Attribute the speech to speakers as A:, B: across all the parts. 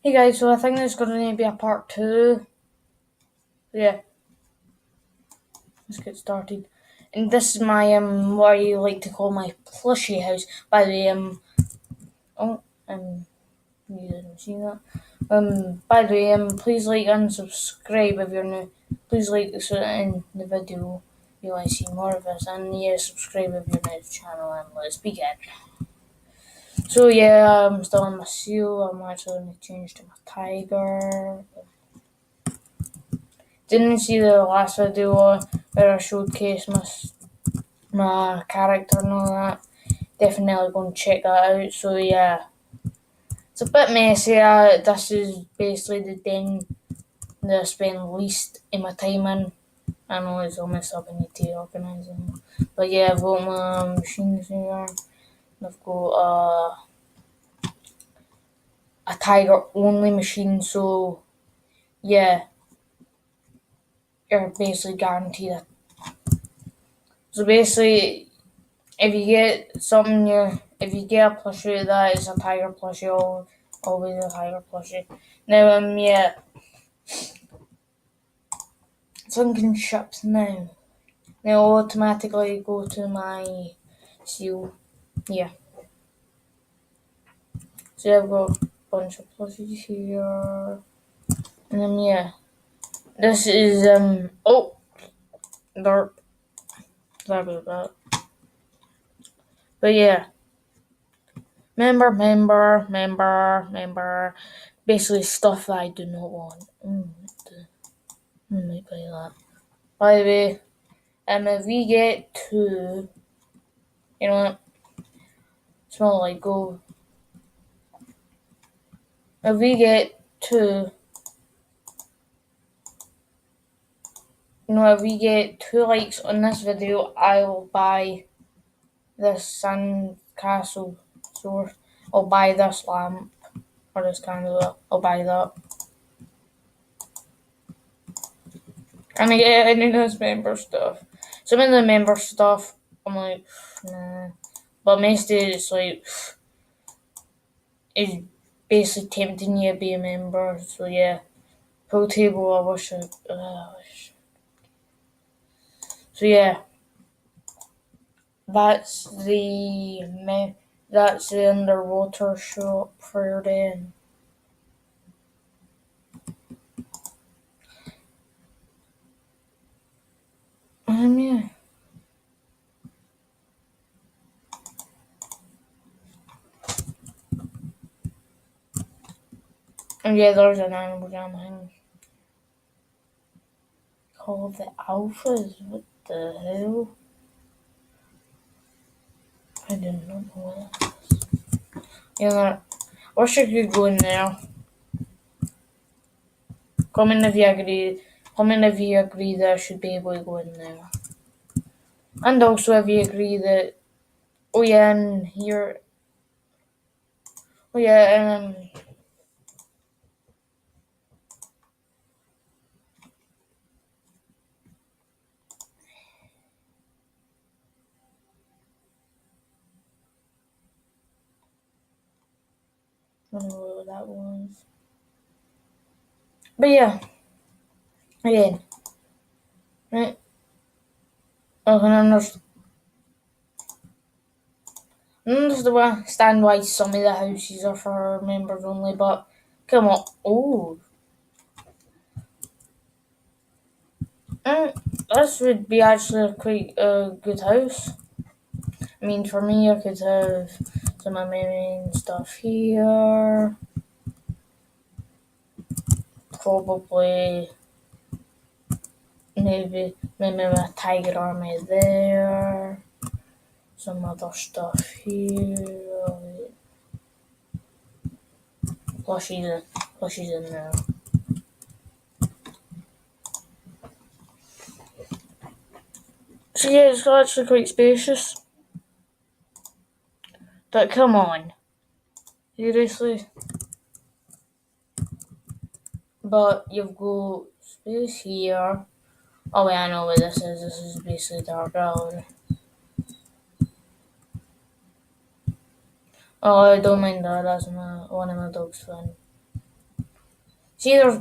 A: Hey guys, so I think there's going to be a part two. Yeah, let's get started. And this is my what I like to call my plushy house. By the way, oh, you didn't see that. By the way, please like and subscribe if you're new. Please like this in the video if you want to see more of this, and yeah, subscribe if you're new to the channel. And let's begin. So yeah, I'm still on my seal. I'm actually going to change to my tiger. Didn't see the last video where I showcased my character and all that. Definitely going to check that out. So yeah, it's a bit messy. This is basically the den that I spend least in my time in. I know it's all messed up. I need to organise them. But yeah, I've got my machines here. I've got a tiger only machine. So yeah, you're basically guaranteed it. So basically, if you get something if you get a plushie that is a tiger plushie, always a tiger plushie. Now, yeah, sunken ships now. Now automatically go to my seal. Yeah. So I've got a bunch of plushies here. And then yeah. This is oh dark. Sorry about that. But yeah. Member. Basically stuff that I do not want. Let me play that. By the way, if we get to, you know what, smell like gold. If we get to, if we get 2 likes on this video, I will buy this sand castle sword. I'll buy this lamp or this candle. I'll buy that. And I get any of this member stuff. Some of the member stuff, I'm like, nah. But most of it's like, it's basically tempting you to be a member. So yeah. Pool table, I wish I wish. So yeah. That's the underwater shop for then. Yeah. And yeah, there's an Animal Jam thing called the Alphas. What the hell? I did not know that. Yeah, I wish I could go in there. Comment if you agree. Comment if you agree that I should be able to go in there. And also if you agree that, oh yeah, and here, oh yeah, I don't know what that was. But yeah, again, right? I can understand why some of the houses are for members only, but come on. Oh, this would be actually quite a good house. I mean, for me, I could have some of my main stuff here. Probably maybe a tiger army there. Some other stuff here. Plushies in there. So yeah, it's actually quite spacious. But come on. Seriously. But you've got space here. Oh wait, I know what this is. This is basically dark gallery. Oh, I don't mind that. That's one of my dog's friend. See, there's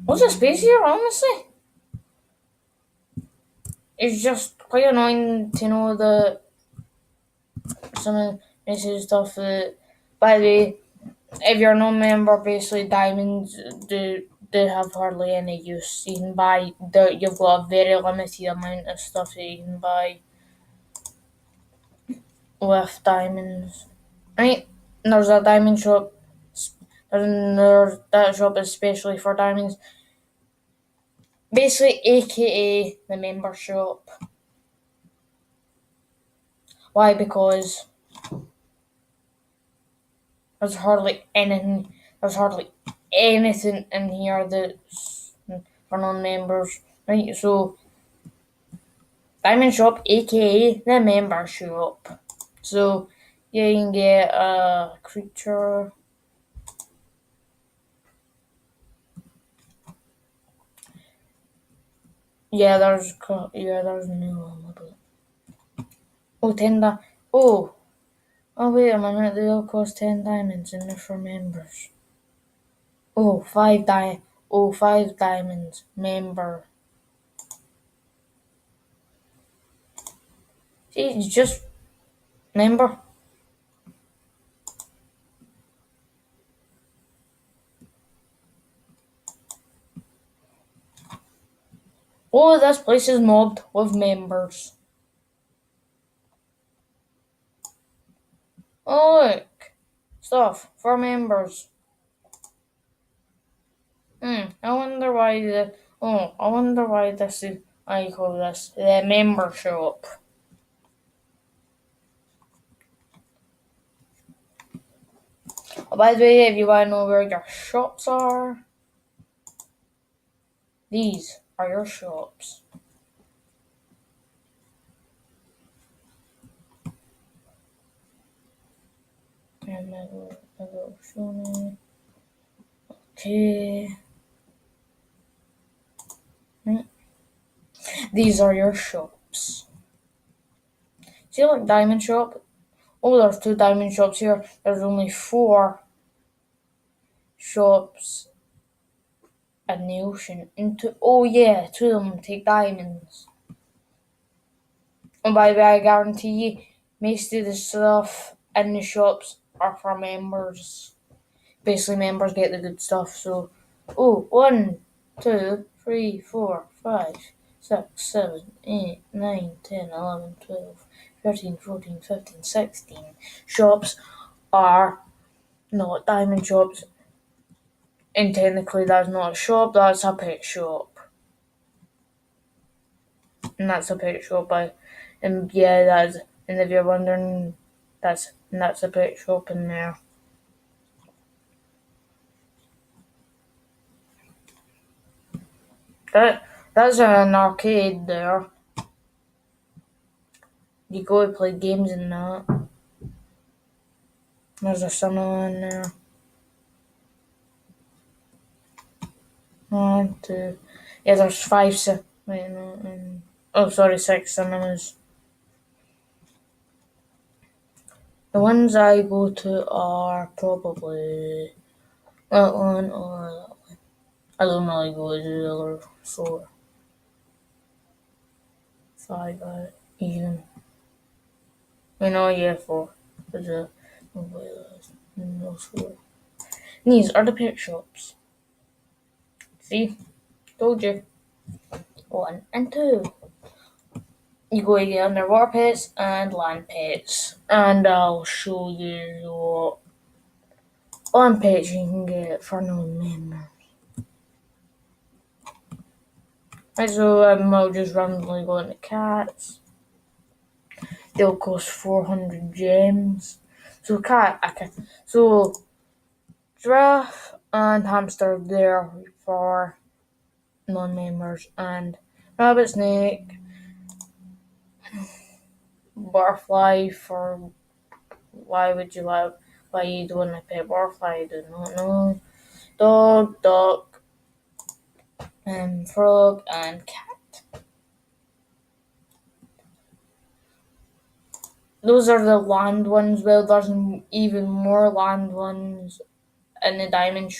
A: what's the space here, honestly? It's just quite annoying to know that some of this stuff that, by the way, if you're a non-member, basically diamonds do have hardly any use. You can buy, you've got a very limited amount of stuff that you can buy with diamonds. Right? And there's a diamond shop. There's that shop especially for diamonds. Basically, AKA the member shop. Why? Because there's hardly anything. There's hardly anything in here that's for non-members. Right? So, diamond shop, aka the member shop. So, yeah, you can get a creature. There's no. Oh, 10 Oh, oh, wait a minute. They all cost 10 diamonds and they're for members. Oh, 5 diamonds. Member. See, it's just member. Oh, this place is mobbed with members. Oh, look. Stuff for members. I wonder why I wonder why this is, I call this the member shop. Oh, by the way, if you want to know where your shops are, these are your shops. And I will show me. Okay. These are your shops. See, like diamond shop? Oh, there's 2 diamond shops here. There's only 4 shops in the ocean. Oh yeah, 2 of them take diamonds. And by the way, I guarantee you, most of the stuff in the shops are for members. Basically, members get the good stuff. So, 1, 2, 3, 4, 5, 6, 7, 8, 9, 10, 11, 12, 13, 14, 15, 16 shops are not diamond shops. And technically, that's not a shop, that's a pet shop. And that's a pet shop. And yeah, and if you're wondering, that's a pet shop in there. That's an arcade there. You go to play games in that. There's a cinema in there. 1, 2. Yeah, there's 5. Wait, no. Oh, sorry, 6 cinemas. The ones I go to are probably that one or that one. I don't really go to the other 4, 5, even. Yeah, 4. There's a no 4. These are the pet shops. See? Told you. 1 and 2. You go to get underwater pets and land pets. And I'll show you what land pets you can get for non-members. Right, so I'll just randomly go into cats. They'll cost 400 gems. So giraffe and hamster there for non-members, and rabbit, snake, butterfly for why you don't want to pet butterfly, I do not know. Dog, duck, and frog and cat. Those are the land ones. Well, there's even more land ones in the diamond